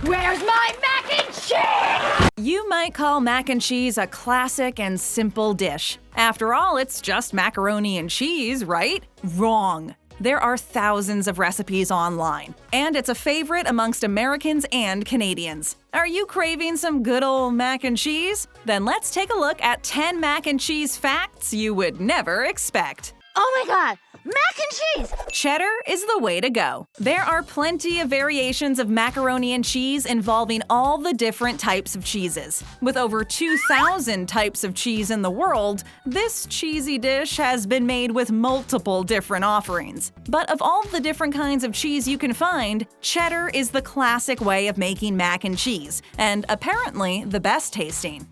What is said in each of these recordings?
Where's my mac and cheese? You might call mac and cheese a classic and simple dish. After all, it's just macaroni and cheese, right? Wrong. There are thousands of recipes online, and it's a favorite amongst Americans and Canadians. Are you craving some good old mac and cheese? Then let's take a look at 10 mac and cheese facts you would never expect. Oh my god, mac and cheese! Cheddar is the way to go. There are plenty of variations of macaroni and cheese involving all the different types of cheeses. With over 2,000 types of cheese in the world, this cheesy dish has been made with multiple different offerings. But of all the different kinds of cheese you can find, cheddar is the classic way of making mac and cheese, and apparently the best tasting.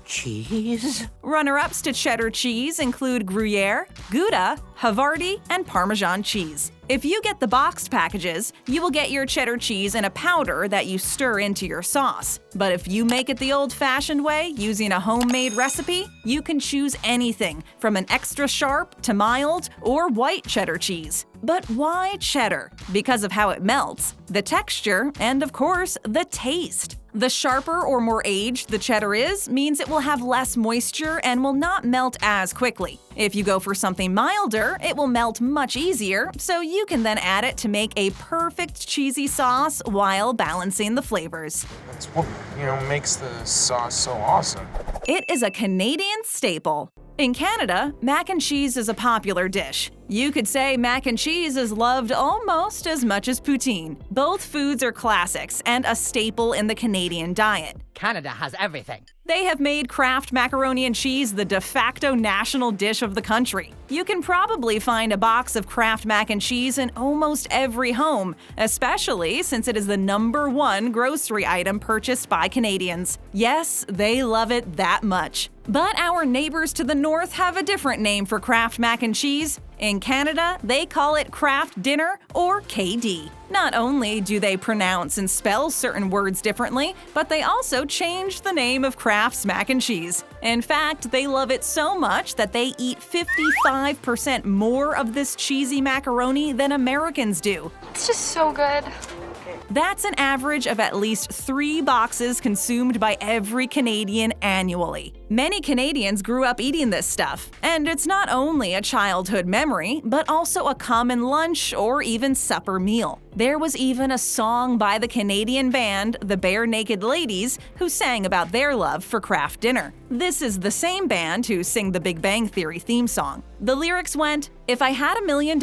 Cheese? Runner-ups to cheddar cheese include Gruyere, Gouda, Havarti, and Parmesan cheese. If you get the boxed packages, you will get your cheddar cheese in a powder that you stir into your sauce. But if you make it the old-fashioned way, using a homemade recipe, you can choose anything from an extra sharp to mild or white cheddar cheese. But why cheddar? Because of how it melts, the texture, and of course, the taste. The sharper or more aged the cheddar is, means it will have less moisture and will not melt as quickly. If you go for something milder, it will melt much easier, so you can then add it to make a perfect cheesy sauce while balancing the flavors. That's what, makes the sauce so awesome. It is a Canadian staple. In Canada, mac and cheese is a popular dish. You could say mac and cheese is loved almost as much as poutine. Both foods are classics and a staple in the Canadian diet. Canada has everything. They have made Kraft macaroni and cheese the de facto national dish of the country. You can probably find a box of Kraft mac and cheese in almost every home, especially since it is the #1 grocery item purchased by Canadians. Yes, they love it that much. But our neighbors to the north have a different name for Kraft mac and cheese. In Canada, they call it Kraft Dinner or KD. Not only do they pronounce and spell certain words differently, but they also changed the name of Kraft's mac and cheese. In fact, they love it so much that they eat 55% more of this cheesy macaroni than Americans do. It's just so good. That's an average of at least 3 boxes consumed by every Canadian annually. Many Canadians grew up eating this stuff, and it's not only a childhood memory, but also a common lunch or even supper meal. There was even a song by the Canadian band The Bare Naked Ladies who sang about their love for Kraft Dinner. This is the same band who sing the Big Bang Theory theme song. The lyrics went, "If I had $1 million,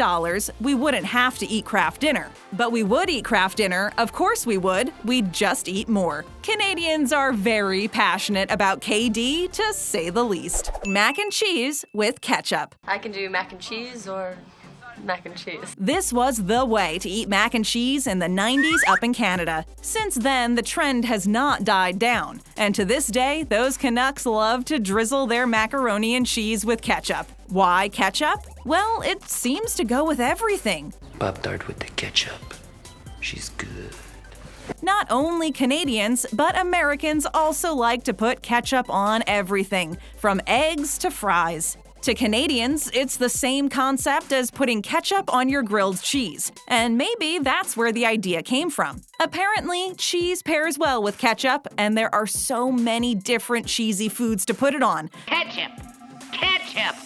we wouldn't have to eat Kraft Dinner. But we would eat Kraft Dinner, of course we would, we'd just eat more." Canadians are very passionate about KD, to say the least. Mac and cheese with ketchup. I can do mac and cheese or mac and cheese. This was the way to eat mac and cheese in the 90s up in Canada. Since then, the trend has not died down. And to this day, those Canucks love to drizzle their macaroni and cheese with ketchup. Why ketchup? Well, it seems to go with everything. Pop-Tart with the ketchup. She's good. Not only Canadians, but Americans also like to put ketchup on everything, from eggs to fries. To Canadians, it's the same concept as putting ketchup on your grilled cheese, and maybe that's where the idea came from. Apparently, cheese pairs well with ketchup, and there are so many different cheesy foods to put it on. Ketchup! Ketchup!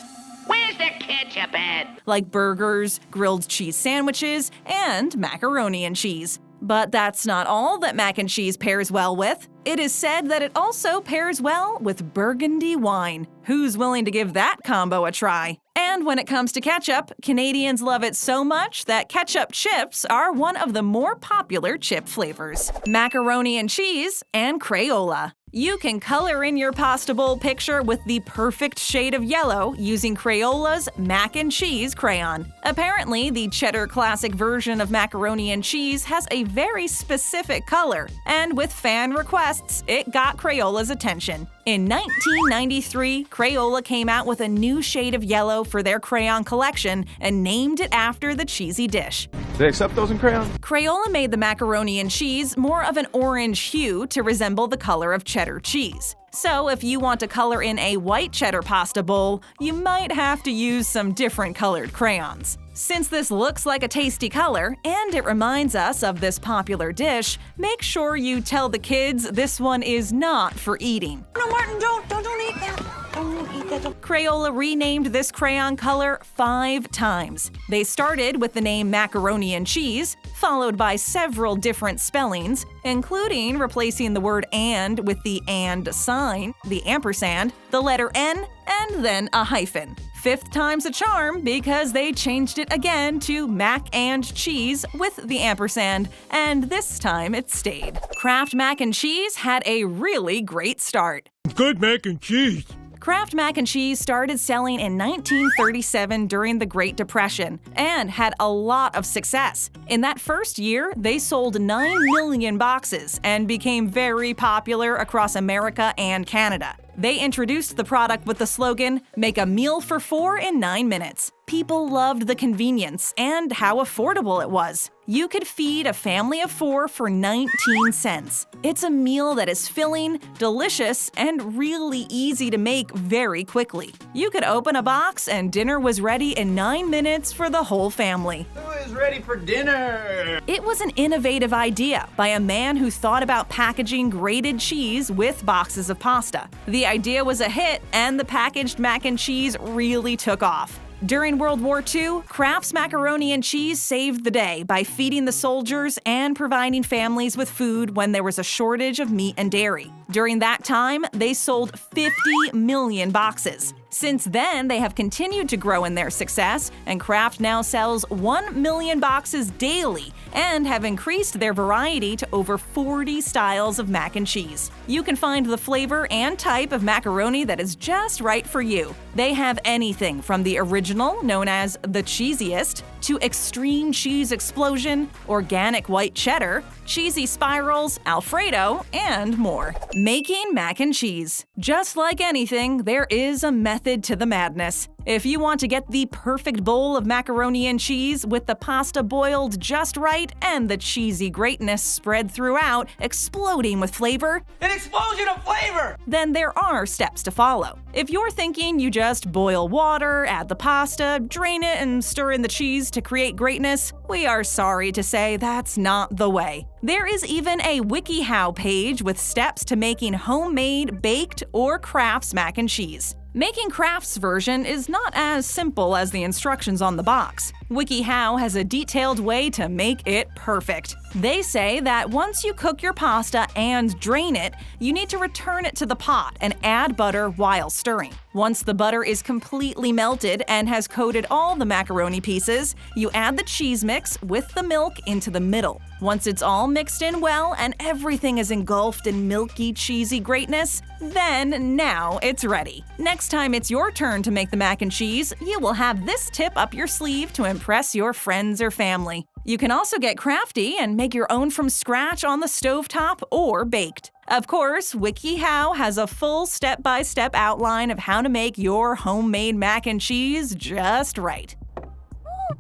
Where's the ketchup at? Like burgers, grilled cheese sandwiches, and macaroni and cheese. But that's not all that mac and cheese pairs well with. It is said that it also pairs well with Burgundy wine. Who's willing to give that combo a try? And when it comes to ketchup, Canadians love it so much that ketchup chips are one of the more popular chip flavors. Macaroni and cheese and Crayola. You can color in your pasta bowl picture with the perfect shade of yellow using Crayola's mac and cheese crayon. Apparently, the Cheddar Classic version of macaroni and cheese has a very specific color, and with fan requests, it got Crayola's attention. In 1993, Crayola came out with a new shade of yellow for their crayon collection and named it after the cheesy dish. They accept those in crayon? Crayola made the macaroni and cheese more of an orange hue to resemble the color of cheddar cheese. So if you want to color in a white cheddar pasta bowl, you might have to use some different colored crayons. Since this looks like a tasty color, and it reminds us of this popular dish, make sure you tell the kids this one is not for eating. No, Martin, don't eat that. Don't eat that. Crayola renamed this crayon color 5 times. They started with the name macaroni and cheese, followed by several different spellings, including replacing the word and with the and sign, the ampersand, the letter N, and then a hyphen. 5th time's a charm because they changed it again to mac and cheese with the ampersand, and this time it stayed. Kraft mac and cheese had a really great start. Good mac and cheese. Kraft mac and cheese started selling in 1937 during the Great Depression and had a lot of success. In that first year, they sold 9 million boxes and became very popular across America and Canada. They introduced the product with the slogan, "Make a meal for 4 in 9 minutes." People loved the convenience and how affordable it was. You could feed a family of 4 for 19 cents. It's a meal that is filling, delicious, and really easy to make very quickly. You could open a box and dinner was ready in 9 minutes for the whole family. Who is ready for dinner? It was an innovative idea by a man who thought about packaging grated cheese with boxes of pasta. The idea was a hit, and the packaged mac and cheese really took off. During World War II, Kraft's macaroni and cheese saved the day by feeding the soldiers and providing families with food when there was a shortage of meat and dairy. During that time, they sold 50 million boxes. Since then, they have continued to grow in their success, and Kraft now sells 1 million boxes daily and have increased their variety to over 40 styles of mac and cheese. You can find the flavor and type of macaroni that is just right for you. They have anything from the original, known as the cheesiest, to extreme cheese explosion, organic white cheddar, cheesy spirals, Alfredo, and more. Making mac and cheese. Just like anything, there is a method to the madness. If you want to get the perfect bowl of macaroni and cheese with the pasta boiled just right and the cheesy greatness spread throughout, exploding with flavor, An explosion of flavor! then there are steps to follow. If you're thinking you just boil water, add the pasta, drain it, and stir in the cheese to create greatness, we are sorry to say that's not the way. There is even a WikiHow page with steps to making homemade, baked, or Kraft's mac and cheese. Making Kraft's version is not as simple as the instructions on the box. WikiHow has a detailed way to make it perfect. They say that once you cook your pasta and drain it, you need to return it to the pot and add butter while stirring. Once the butter is completely melted and has coated all the macaroni pieces, you add the cheese mix with the milk into the middle. Once it's all mixed in well and everything is engulfed in milky, cheesy greatness, then now it's ready. Next time it's your turn to make the mac and cheese, you will have this tip up your sleeve to impress your friends or family. You can also get crafty and make your own from scratch on the stovetop or baked. Of course, WikiHow has a full step-by-step outline of how to make your homemade mac and cheese just right.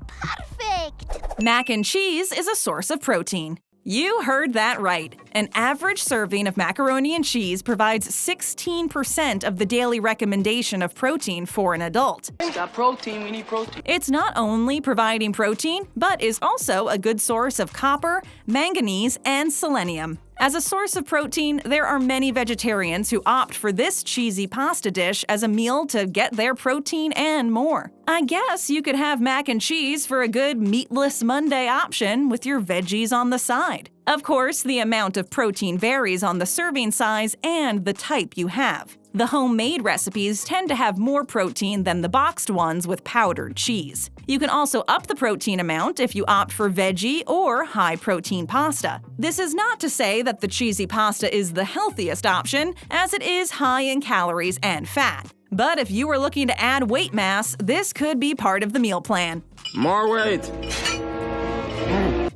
Perfect. Mac and cheese is a source of protein. You heard that right. An average serving of macaroni and cheese provides 16% of the daily recommendation of protein for an adult. Got protein, we need protein. It's not only providing protein, but is also a good source of copper, manganese, and selenium. As a source of protein, there are many vegetarians who opt for this cheesy pasta dish as a meal to get their protein and more. I guess you could have mac and cheese for a good meatless Monday option with your veggies on the side. Of course, the amount of protein varies on the serving size and the type you have. The homemade recipes tend to have more protein than the boxed ones with powdered cheese. You can also up the protein amount if you opt for veggie or high-protein pasta. This is not to say that the cheesy pasta is the healthiest option, as it is high in calories and fat. But if you are looking to add weight mass, this could be part of the meal plan. More weight.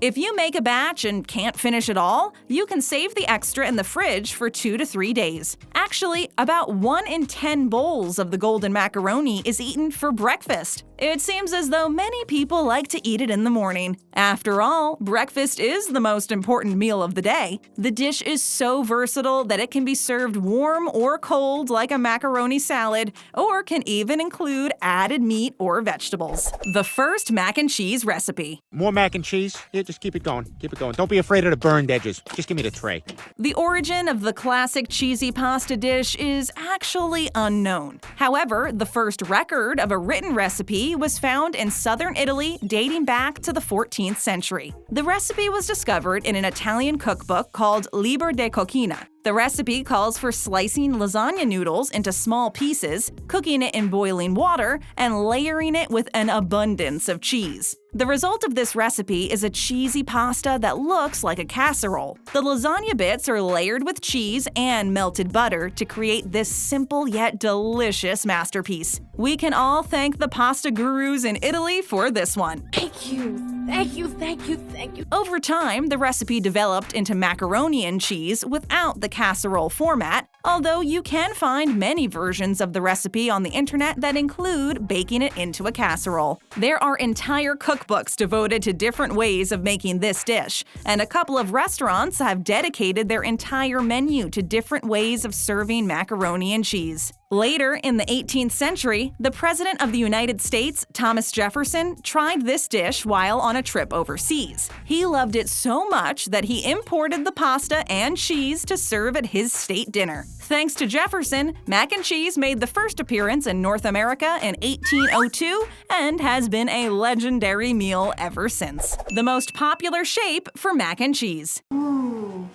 If you make a batch and can't finish it all, you can save the extra in the fridge for 2 to 3 days. Actually, about 1 in 10 bowls of the golden macaroni is eaten for breakfast. It seems as though many people like to eat it in the morning. After all, breakfast is the most important meal of the day. The dish is so versatile that it can be served warm or cold like a macaroni salad, or can even include added meat or vegetables. The first mac and cheese recipe. More mac and cheese? Yeah, just keep it going. Keep it going. Don't be afraid of the burned edges. Just give me the tray. The origin of the classic cheesy pasta dish is actually unknown. However, the first record of a written recipe was found in southern Italy dating back to the 14th century. The recipe was discovered in an Italian cookbook called Liber de Cucina. The recipe calls for slicing lasagna noodles into small pieces, cooking it in boiling water, and layering it with an abundance of cheese. The result of this recipe is a cheesy pasta that looks like a casserole. The lasagna bits are layered with cheese and melted butter to create this simple yet delicious masterpiece. We can all thank the pasta gurus in Italy for this one. Thank you. Thank you, thank you, thank you. Over time, the recipe developed into macaroni and cheese without the casserole format, although you can find many versions of the recipe on the internet that include baking it into a casserole. There are entire cookbooks devoted to different ways of making this dish, and a couple of restaurants have dedicated their entire menu to different ways of serving macaroni and cheese. Later in the 18th century, the President of the United States, Thomas Jefferson, tried this dish while on a trip overseas. He loved it so much that he imported the pasta and cheese to serve at his state dinner. Thanks to Jefferson, mac and cheese made the first appearance in North America in 1802 and has been a legendary meal ever since. The most popular shape for mac and cheese. Ooh,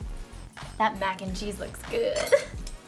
that mac and cheese looks good.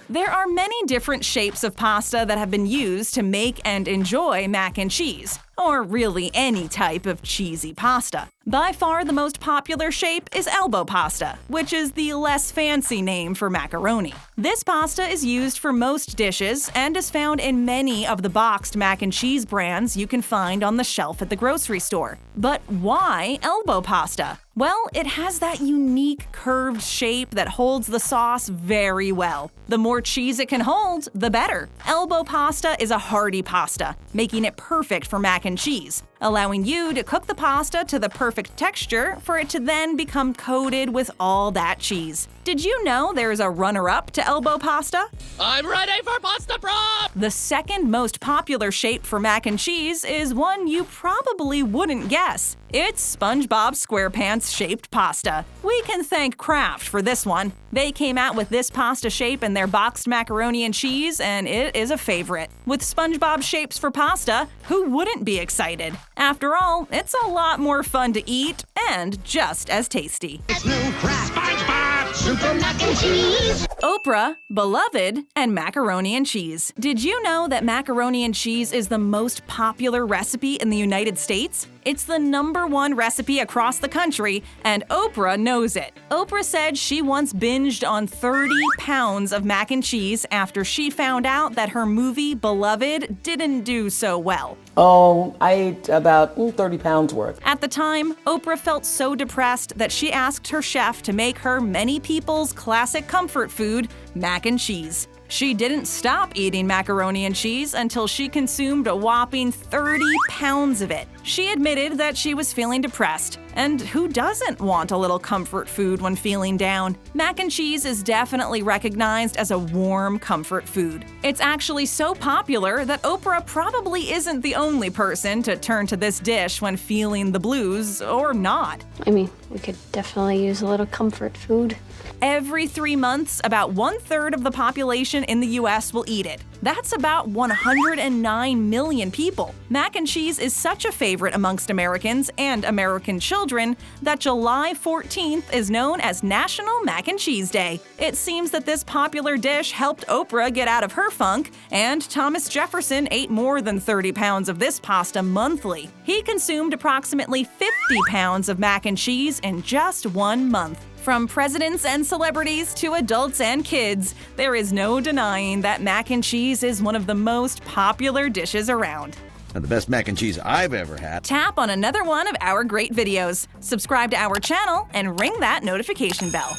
There are many different shapes of pasta that have been used to make and enjoy mac and cheese, or really any type of cheesy pasta. By far the most popular shape is elbow pasta, which is the less fancy name for macaroni. This pasta is used for most dishes and is found in many of the boxed mac and cheese brands you can find on the shelf at the grocery store. But why elbow pasta? Well, it has that unique curved shape that holds the sauce very well. The more cheese it can hold, the better. Elbow pasta is a hearty pasta, making it perfect for mac and cheese, allowing you to cook the pasta to the perfect texture for it to then become coated with all that cheese. Did you know there's a runner-up to elbow pasta? I'm ready for pasta prop! The second most popular shape for mac and cheese is one you probably wouldn't guess. It's SpongeBob SquarePants-shaped pasta. We can thank Kraft for this one. They came out with this pasta shape in their boxed macaroni and cheese, and it is a favorite. With SpongeBob shapes for pasta, who wouldn't be excited? After all, it's a lot more fun to eat and just as tasty. SpongeBob Super Mac and Cheese. Oprah, beloved, and macaroni and cheese. Did you know that macaroni and cheese is the most popular recipe in the United States? It's the #1 recipe across the country, and Oprah knows it. Oprah said she once binged on 30 pounds of mac and cheese after she found out that her movie, Beloved, didn't do so well. Oh, I ate about 30 pounds worth. At the time, Oprah felt so depressed that she asked her chef to make her many people's classic comfort food, mac and cheese. She didn't stop eating macaroni and cheese until she consumed a whopping 30 pounds of it. She admitted that she was feeling depressed, and who doesn't want a little comfort food when feeling down? Mac and cheese is definitely recognized as a warm comfort food. It's actually so popular that Oprah probably isn't the only person to turn to this dish when feeling the blues, or not. I mean, we could definitely use a little comfort food. Every 3 months, about 1/3 of the population in the US will eat it. That's about 109 million people. Mac and cheese is such a favorite amongst Americans and American children that July 14th is known as National Mac and Cheese Day. It seems that this popular dish helped Oprah get out of her funk, and Thomas Jefferson ate more than 30 pounds of this pasta monthly. He consumed approximately 50 pounds of mac and cheese in just 1 month. From presidents and celebrities to adults and kids, there is no denying that mac and cheese is one of the most popular dishes around. The best mac and cheese I've ever had. Tap on another one of our great videos, subscribe to our channel, and ring that notification bell.